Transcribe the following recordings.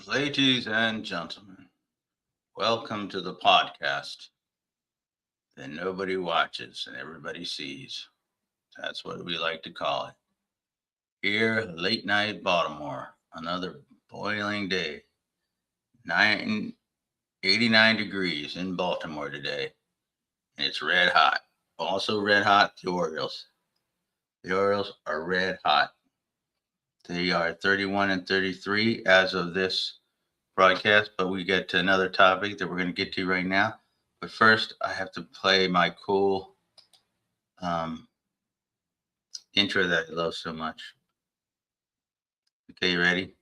Ladies and gentlemen, welcome to the podcast that nobody watches and everybody sees. That's what we like to call it. Here, Late Night Baltimore, another boiling day. 89 degrees in Baltimore today, and it's red hot. Also, red hot, the Orioles. The Orioles are red hot. They are 31 and 33 as of this broadcast, but we get to another topic that we're going to get to right now. But first, I have to play my cool intro that I love so much. Okay, you ready?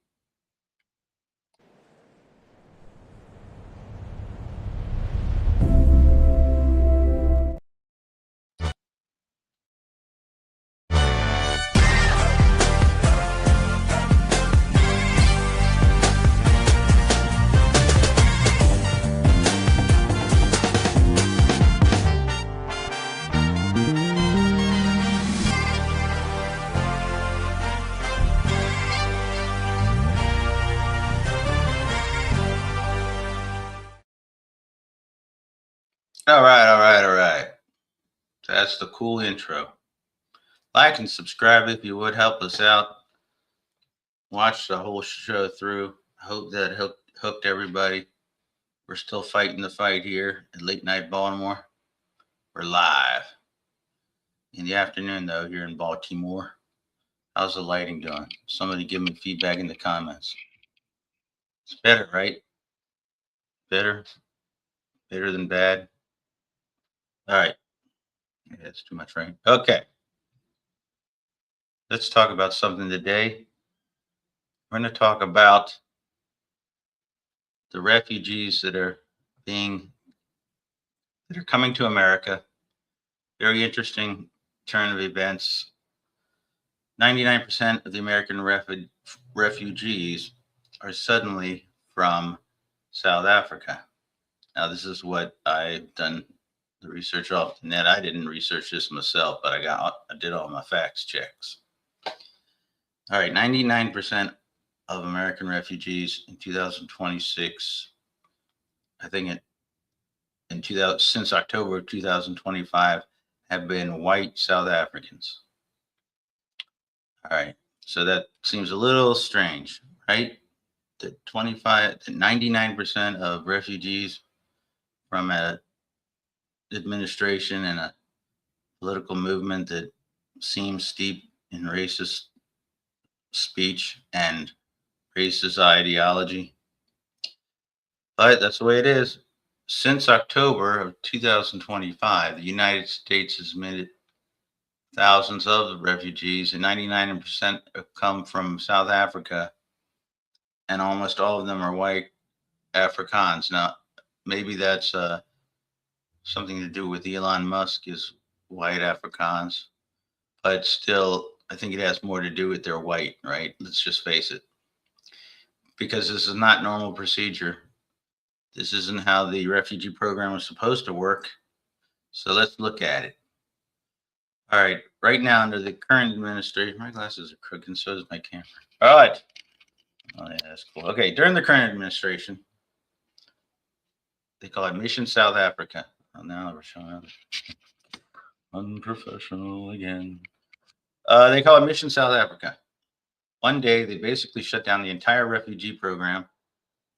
All right. So that's the cool intro. Like and subscribe if you would, help us out. Watch the whole show through. I hope that hooked everybody. We're still fighting the fight here at Late Night Baltimore. We're live in the afternoon, though, here in Baltimore. How's the lighting doing? Somebody give me feedback in the comments. It's better, right? Better than bad. All right. Yeah, that's too much, right? Okay. Let's talk about something today. We're going to talk about the refugees that are coming to America. Very interesting turn of events. 99% of the American refugees are suddenly from South Africa. Now, this is what I've done the research off the net. I didn't research this myself, but I did all my facts checks. All right, 99% of American refugees in 2026, I think since October of 2025, have been white South Africans. All right, so that seems a little strange, right? That 99% of refugees from an administration and a political movement that seems steeped in racist speech and racist ideology. But that's the way it is. Since October of 2025, the United States has admitted thousands of refugees, and 99% have come from South Africa, and almost all of them are white Afrikaners. Now, maybe that's something to do with Elon Musk is white Afrikaners, but still, I think it has more to do with they're white, right? Let's just face it. Because this is not normal procedure. This isn't how the refugee program was supposed to work. So let's look at it. All right. Right now, under the current administration, my glasses are crooked, and so is my camera. All right. Oh, yeah, that's cool. Okay. During the current administration, they call it Mission South Africa. Oh, now we're showing up. Unprofessional again. They call it Mission South Africa. One day, they basically shut down the entire refugee program,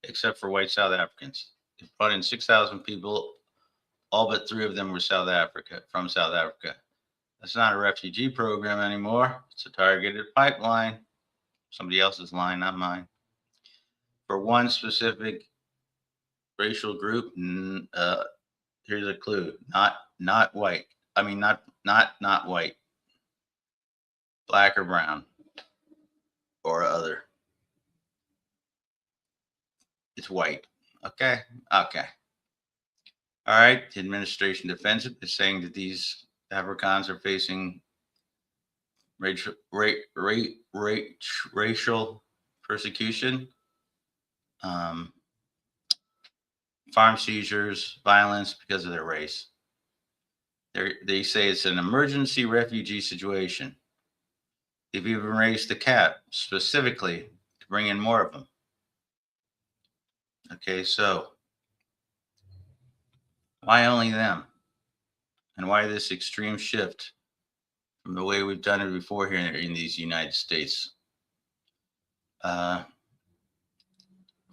except for white South Africans. They brought in 6,000 people. All but 3 of them were from South Africa. That's not a refugee program anymore. It's a targeted pipeline. Somebody else's line, not mine. For one specific racial group, here's a clue: not white. I mean, not white, black or brown, or other. It's white. Okay. All right. The administration defends it by saying that these Afrikaners are facing racial persecution, farm seizures, violence because of their race. They say it's an emergency refugee situation. They've even raised the cap specifically to bring in more of them. Okay, so why only them? And why this extreme shift from the way we've done it before here in these United States? Uh,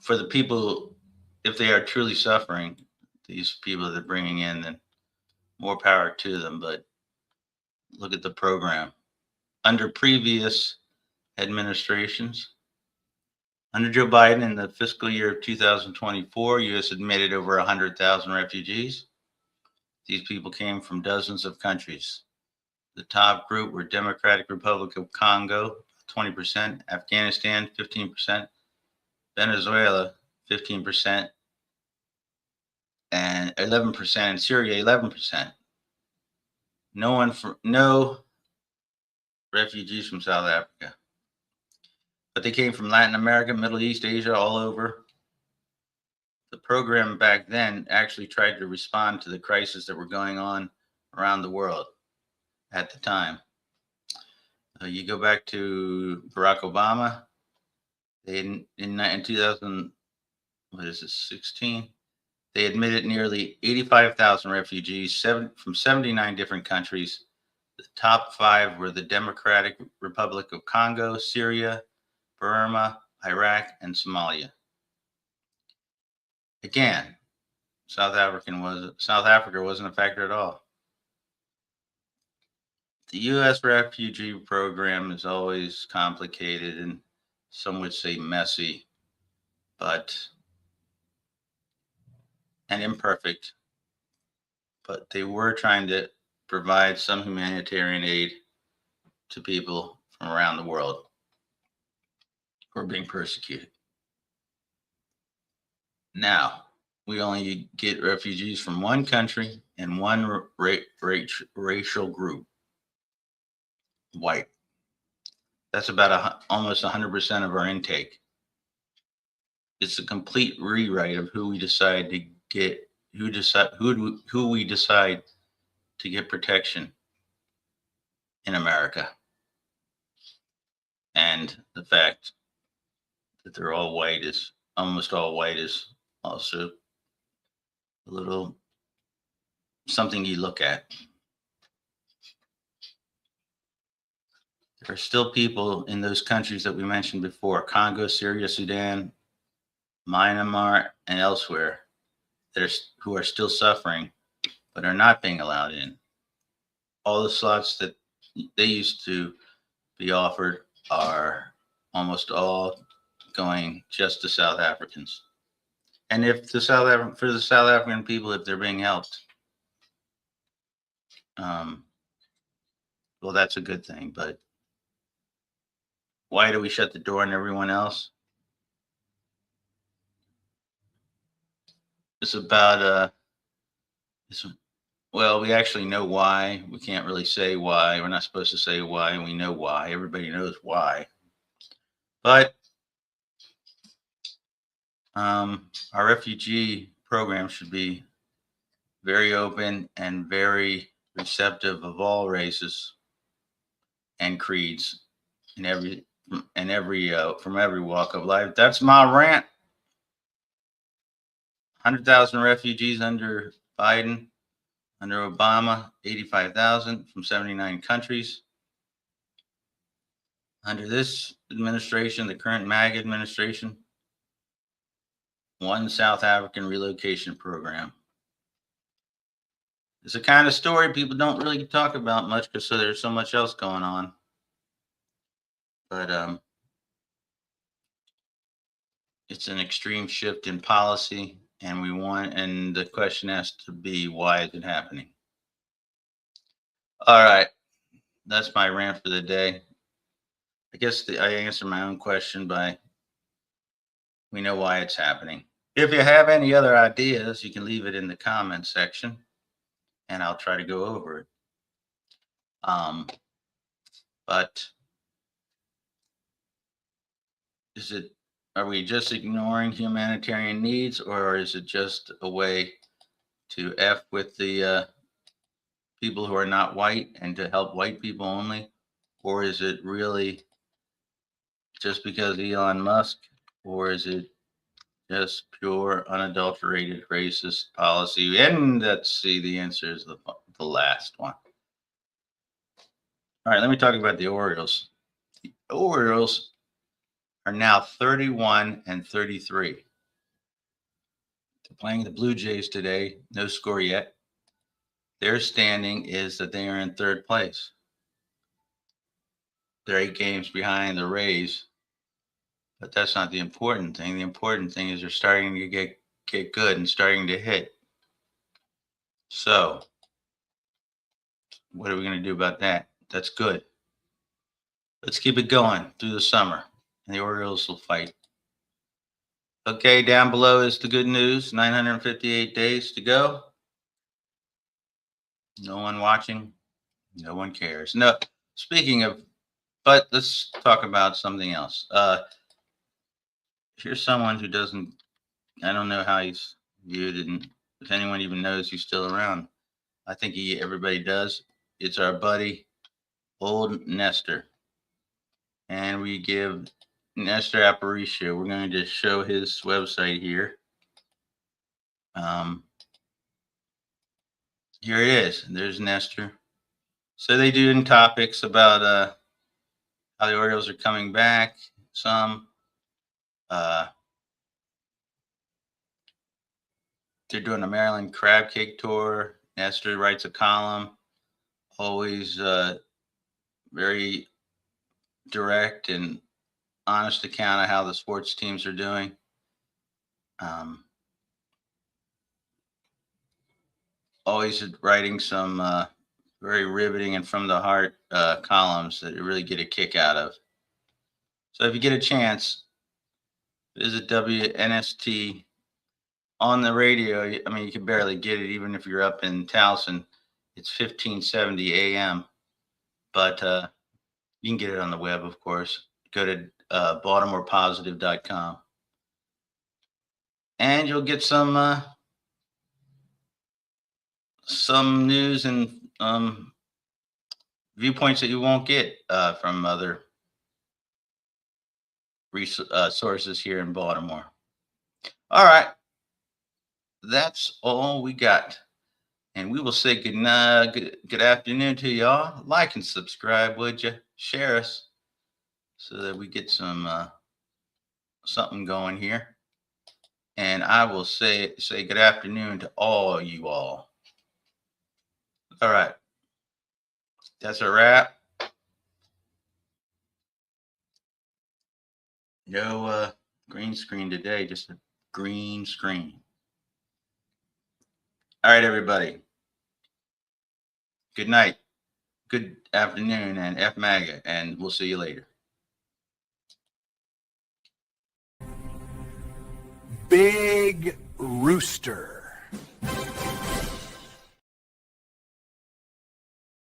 for the people, if they are truly suffering, these people that they're bringing in, then more power to them. But look at the program. Under previous administrations, under Joe Biden in the fiscal year of 2024, U.S. admitted over 100,000 refugees. These people came from dozens of countries. The top group were Democratic Republic of Congo, 20%, Afghanistan, 15%, Venezuela, 15%, and 11%, and Syria, 11%. No refugees from South Africa. But they came from Latin America, Middle East, Asia, all over. The program back then actually tried to respond to the crises that were going on around the world at the time. You go back to Barack Obama. In 2000, what is this, 16? They admitted nearly 85,000 refugees from 79 different countries. The top 5 were the Democratic Republic of Congo, Syria, Burma, Iraq, and Somalia. Again, South Africa wasn't a factor at all. The U.S. refugee program is always complicated and some would say messy, and imperfect. But they were trying to provide some humanitarian aid to people from around the world who are being persecuted. Now, we only get refugees from one country and one racial group, white. That's about almost 100% of our intake. It's a complete rewrite of who we decide to get, who we decide to get protection in America. And the fact that they're all white is almost all white is also a little something you look at. There are still people in those countries that we mentioned before, Congo, Syria, Sudan, Myanmar, and elsewhere, who are still suffering, but are not being allowed in. All the slots that they used to be offered are almost all going just to South Africans. And if for the South African people, if they're being helped, well, that's a good thing. But why do we shut the door on everyone else? It's about well, we actually know why. We can't really say why. We're not supposed to say why. We know why. Everybody knows why. But our refugee program should be very open and very receptive of all races and creeds in from every walk of life. That's my rant. 100,000 refugees under Biden, under Obama, 85,000 from 79 countries. Under this administration, the current MAG administration, one South African relocation program. It's a kind of story people don't really talk about much because there's so much else going on. But it's an extreme shift in policy, and the question has to be, why is it happening? All right, that's my rant for the day. I guess I answered my own question by we know why it's happening. If you have any other ideas, you can leave it in the comment section, and I'll try to go over it. But are we just ignoring humanitarian needs, or is it just a way to F with the people who are not white and to help white people only? Or is it really just because Elon Musk? Or is it Just pure, unadulterated racist policy. And let's see, the answer is the last one. All right, let me talk about the Orioles. The Orioles are now 31 and 33. They're playing the Blue Jays today. No score yet. Their standing is that they are in third place. They're 8 games behind the Rays. But that's not the important thing. The important thing is they're starting to get good and starting to hit. So, what are we going to do about that? That's good. Let's keep it going through the summer, and the Orioles will fight. Okay, down below is the good news. 958 days to go. No one watching. No one cares. No. Speaking of, but let's talk about something else. Here's someone who doesn't. I don't know how he's viewed, and if anyone even knows he's still around. I think everybody does. It's our buddy, old Nestor. And we give Nestor Aparicio. We're going to show his website here. Here it is. There's Nestor. So they do in topics about how the Orioles are coming back. Some they're doing a Maryland crab cake tour. Nestor writes a column, always very direct and honest account of how the sports teams are doing. Always writing some very riveting and from the heart columns that you really get a kick out of. So if you get a chance, visit WNST on the radio. I mean, you can barely get it even if you're up in Towson. It's 1570 AM, but you can get it on the web, of course. Go to BaltimorePositive.com, and you'll get some news and viewpoints that you won't get from other sources here in Baltimore. All right, that's all we got, and we will say good afternoon to y'all. Like and subscribe, would you? Share us so that we get some something going here. And I will say good afternoon to all you all. All right, that's a wrap. No green screen today, just a green screen. All right, everybody. Good night, good afternoon, and F MAGA, and we'll see you later. Big Rooster.